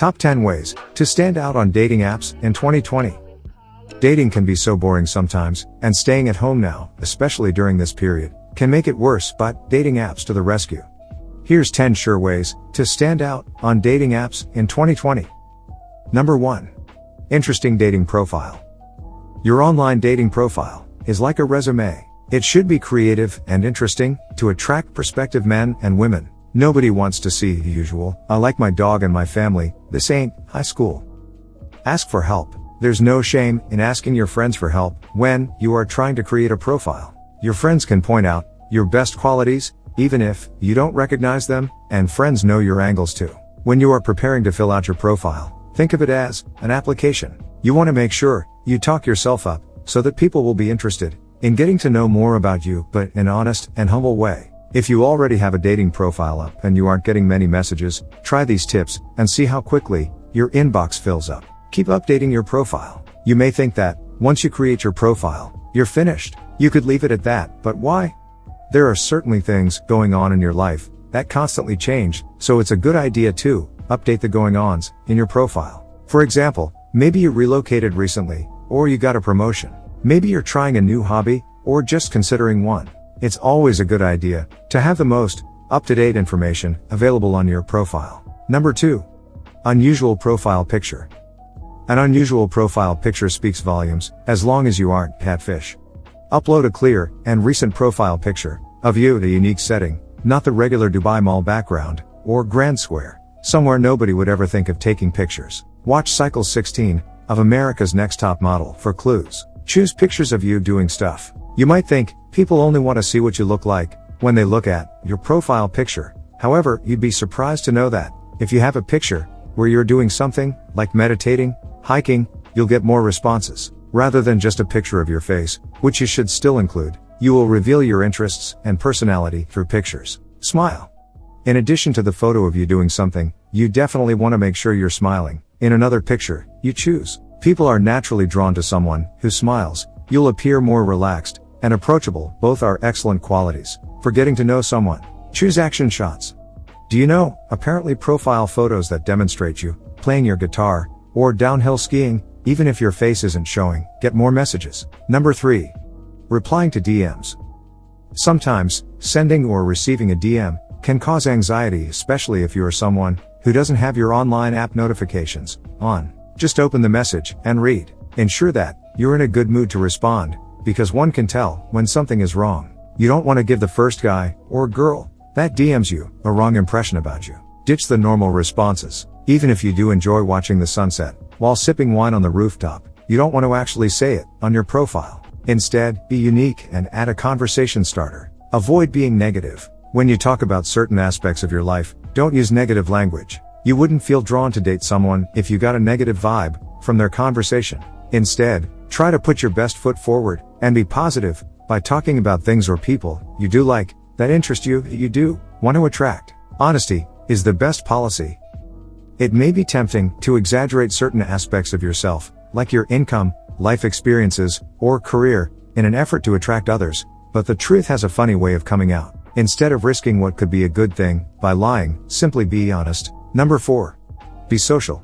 Top 10 ways to stand out on dating apps in 2020. Dating can be so boring sometimes, and staying at home now, especially during this period, can make it worse, but dating apps to the rescue. Here's 10 sure ways to stand out on dating apps in 2020. Number 1. Interesting dating profile. Your online dating profile is like a resume. It should be creative and interesting to attract prospective men and women. Nobody wants to see the usual, "I like my dog and my family, this ain't high school." Ask for help. There's no shame in asking your friends for help when you are trying to create a profile. Your friends can point out your best qualities, even if you don't recognize them, and friends know your angles too. When you are preparing to fill out your profile, think of it as an application. You want to make sure you talk yourself up so that people will be interested in getting to know more about you, but in an honest and humble way. If you already have a dating profile up and you aren't getting many messages, try these tips and see how quickly your inbox fills up. Keep updating your profile. You may think that once you create your profile, you're finished. You could leave it at that, but why? There are certainly things going on in your life that constantly change, so it's a good idea to update the going-ons in your profile. For example, maybe you relocated recently, or you got a promotion. Maybe you're trying a new hobby, or just considering one. It's always a good idea to have the most up-to-date information available on your profile. Number 2. Unusual profile picture. An unusual profile picture speaks volumes, as long as you aren't catfish. Upload a clear and recent profile picture of you in a unique setting, not the regular Dubai Mall background, or Grand Square, somewhere nobody would ever think of taking pictures. Watch Cycle 16 of America's Next Top Model for clues. Choose pictures of you doing stuff. You might think people only want to see what you look like when they look at your profile picture. However, you'd be surprised to know that if you have a picture where you're doing something like meditating, hiking, you'll get more responses. Rather than just a picture of your face, which you should still include, you will reveal your interests and personality through pictures. Smile. In addition to the photo of you doing something, you definitely want to make sure you're smiling. In another picture you choose. People are naturally drawn to someone who smiles. You'll appear more relaxed and approachable. Both are excellent qualities for getting to know someone. Choose action shots. Do you know, apparently profile photos that demonstrate you playing your guitar or downhill skiing, even if your face isn't showing, get more messages. Number 3. Replying to DMs. Sometimes, sending or receiving a DM can cause anxiety, especially if you are someone who doesn't have your online app notifications on. Just open the message and read. Ensure that you're in a good mood to respond, because one can tell when something is wrong. You don't want to give the first guy or girl that DMs you a wrong impression about you. Ditch the normal responses. Even if you do enjoy watching the sunset while sipping wine on the rooftop, you don't want to actually say it on your profile. Instead, be unique and add a conversation starter. Avoid being negative. When you talk about certain aspects of your life, don't use negative language. You wouldn't feel drawn to date someone if you got a negative vibe from their conversation. Instead, try to put your best foot forward and be positive by talking about things or people you do like, that interest you, that you do want to attract. Honesty is the best policy. It may be tempting to exaggerate certain aspects of yourself, like your income, life experiences, or career, in an effort to attract others, but the truth has a funny way of coming out. Instead of risking what could be a good thing by lying, simply be honest. Number 4. Be social.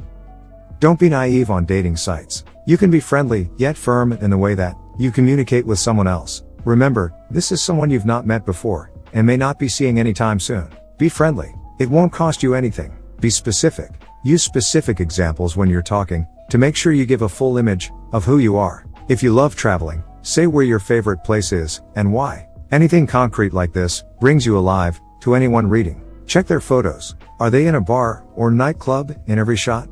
Don't be naive on dating sites. You can be friendly, yet firm in the way that you communicate with someone else. Remember, this is someone you've not met before, and may not be seeing anytime soon. Be friendly. It won't cost you anything. Be specific. Use specific examples when you're talking, to make sure you give a full image of who you are. If you love traveling, say where your favorite place is, and why. Anything concrete like this brings you alive to anyone reading. Check their photos. Are they in a bar or nightclub in every shot?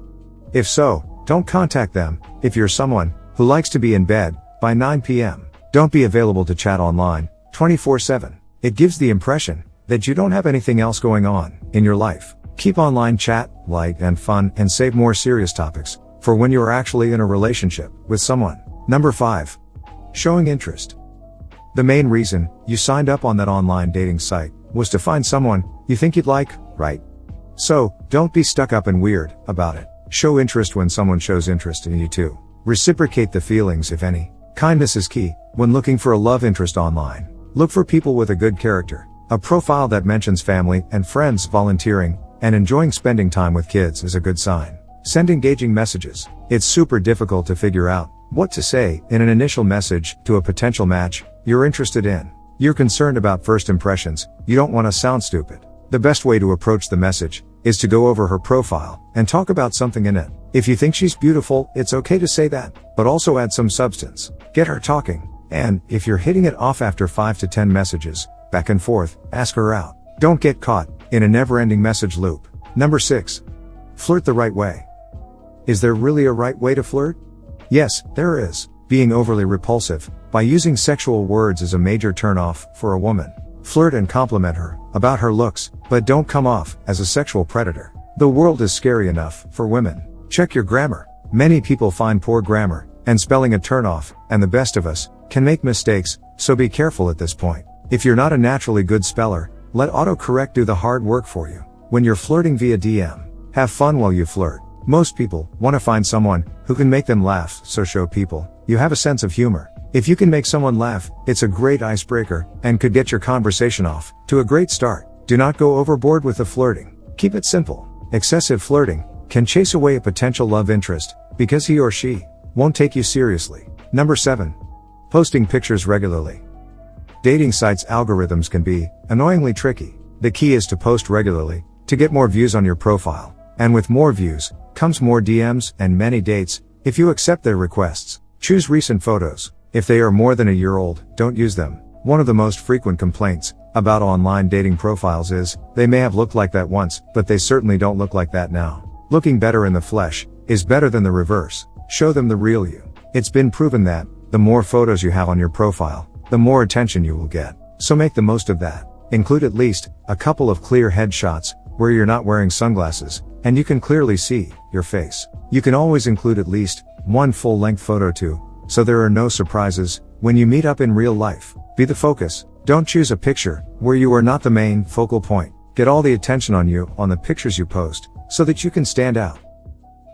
If so, don't contact them. If you're someone who likes to be in bed by 9 p.m., don't be available to chat online 24/7. It gives the impression that you don't have anything else going on in your life. Keep online chat light and fun, and save more serious topics for when you are actually in a relationship with someone. Number 5. Showing interest. The main reason you signed up on that online dating site was to find someone you think you'd like, right? So, don't be stuck up and weird about it. Show interest when someone shows interest in you too. Reciprocate the feelings, if any. Kindness is key when looking for a love interest online. Look for people with a good character. A profile that mentions family and friends, volunteering, and enjoying spending time with kids is a good sign. Send engaging messages. It's super difficult to figure out what to say in an initial message to a potential match you're interested in. You're concerned about first impressions, you don't want to sound stupid. The best way to approach the message is to go over her profile and talk about something in it. If you think she's beautiful, it's okay to say that, but also add some substance. Get her talking. And if you're hitting it off after 5 to 10 messages, back and forth, ask her out. Don't get caught in a never-ending message loop. Number 6. Flirt the right way. Is there really a right way to flirt? Yes, there is. Being overly repulsive by using sexual words is a major turn-off for a woman. Flirt and compliment her about her looks, but don't come off as a sexual predator. The world is scary enough for women. Check your grammar. Many people find poor grammar and spelling a turn-off, and the best of us can make mistakes, so be careful at this point. If you're not a naturally good speller, let autocorrect do the hard work for you. When you're flirting via DM, have fun while you flirt. Most people want to find someone who can make them laugh, so show people you have a sense of humor. If you can make someone laugh, it's a great icebreaker and could get your conversation off to a great start. Do not go overboard with the flirting. Keep it simple. Excessive flirting can chase away a potential love interest because he or she won't take you seriously. Number 7. Posting pictures regularly. Dating sites' algorithms can be annoyingly tricky. The key is to post regularly to get more views on your profile. And with more views comes more DMs and many dates if you accept their requests. Choose recent photos. If they are more than a year old, don't use them. One of the most frequent complaints about online dating profiles is, they may have looked like that once, but they certainly don't look like that now. Looking better in the flesh is better than the reverse. Show them the real you. It's been proven that the more photos you have on your profile, the more attention you will get. So make the most of that. Include at least a couple of clear headshots where you're not wearing sunglasses and you can clearly see your face. You can always include at least one full-length photo too, so there are no surprises when you meet up in real life. Be the focus. Don't choose a picture where you are not the main focal point. Get all the attention on you on the pictures you post so that you can stand out.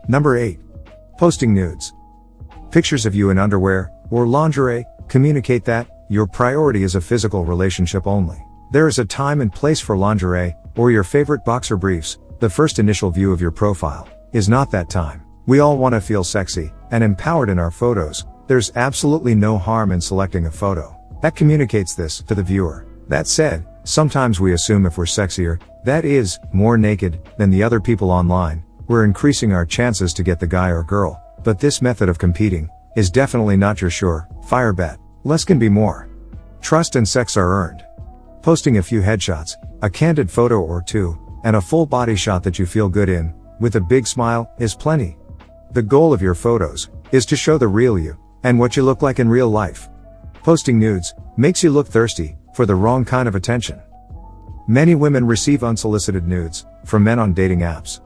Number 8. Posting nudes. Pictures of you in underwear or lingerie communicate that your priority is a physical relationship only. There is a time and place for lingerie or your favorite boxer briefs. The first initial view of your profile is not that time. We all want to feel sexy and empowered in our photos. There's absolutely no harm in selecting a photo that communicates this to the viewer. That said, sometimes we assume if we're sexier, that is, more naked, than the other people online, we're increasing our chances to get the guy or girl. But this method of competing is definitely not your sure-fire bet. Less can be more. Trust and sex are earned. Posting a few headshots, a candid photo or two, and a full body shot that you feel good in, with a big smile, is plenty. The goal of your photos is to show the real you, and what you look like in real life. Posting nudes makes you look thirsty for the wrong kind of attention. Many women receive unsolicited nudes from men on dating apps.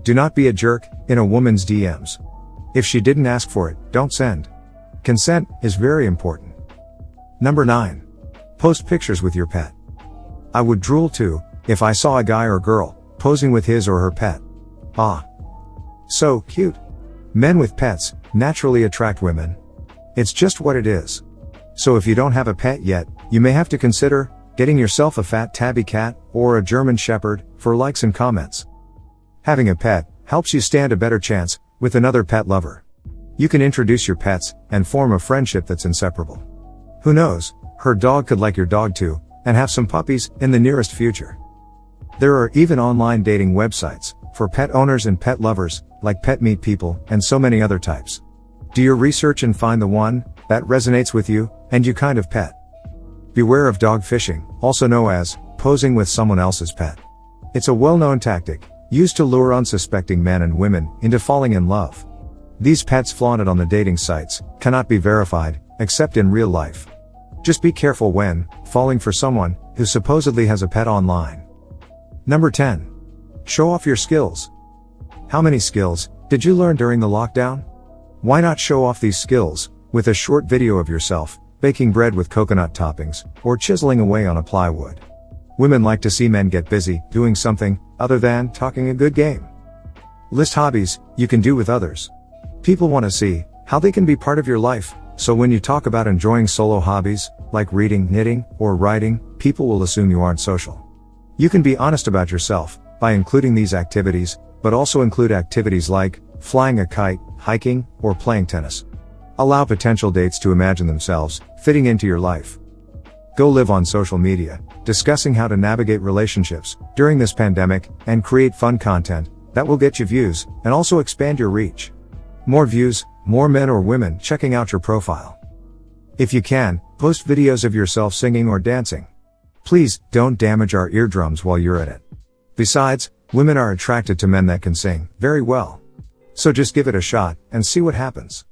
Do not be a jerk in a woman's DMs. If she didn't ask for it, don't send. Consent is very important. Number 9. Post pictures with your pet. I would drool too if I saw a guy or girl posing with his or her pet. Ah, so cute. Men with pets naturally attract women. It's just what it is. So if you don't have a pet yet, you may have to consider getting yourself a fat tabby cat or a German Shepherd for likes and comments. Having a pet helps you stand a better chance with another pet lover. You can introduce your pets and form a friendship that's inseparable. Who knows, her dog could like your dog too, and have some puppies in the nearest future. There are even online dating websites for pet owners and pet lovers, like Pet Meet People and so many other types. Do your research and find the one that resonates with you and you kind of pet. Beware of dog fishing, also known as posing with someone else's pet. It's a well-known tactic used to lure unsuspecting men and women into falling in love. These pets flaunted on the dating sites cannot be verified, except in real life. Just be careful when falling for someone who supposedly has a pet online. Number 10. Show off your skills. How many skills did you learn during the lockdown? Why not show off these skills with a short video of yourself baking bread with coconut toppings or chiseling away on a plywood? Women like to see men get busy doing something other than talking a good game. List hobbies you can do with others. People want to see how they can be part of your life, so when you talk about enjoying solo hobbies, like reading, knitting, or writing, people will assume you aren't social. You can be honest about yourself by including these activities, but also include activities like flying a kite, hiking, or playing tennis. Allow potential dates to imagine themselves fitting into your life. Go live on social media, discussing how to navigate relationships during this pandemic, and create fun content that will get you views and also expand your reach. More views, more men or women checking out your profile. If you can, post videos of yourself singing or dancing. Please, don't damage our eardrums while you're at it. Besides, women are attracted to men that can sing very well. So just give it a shot and see what happens.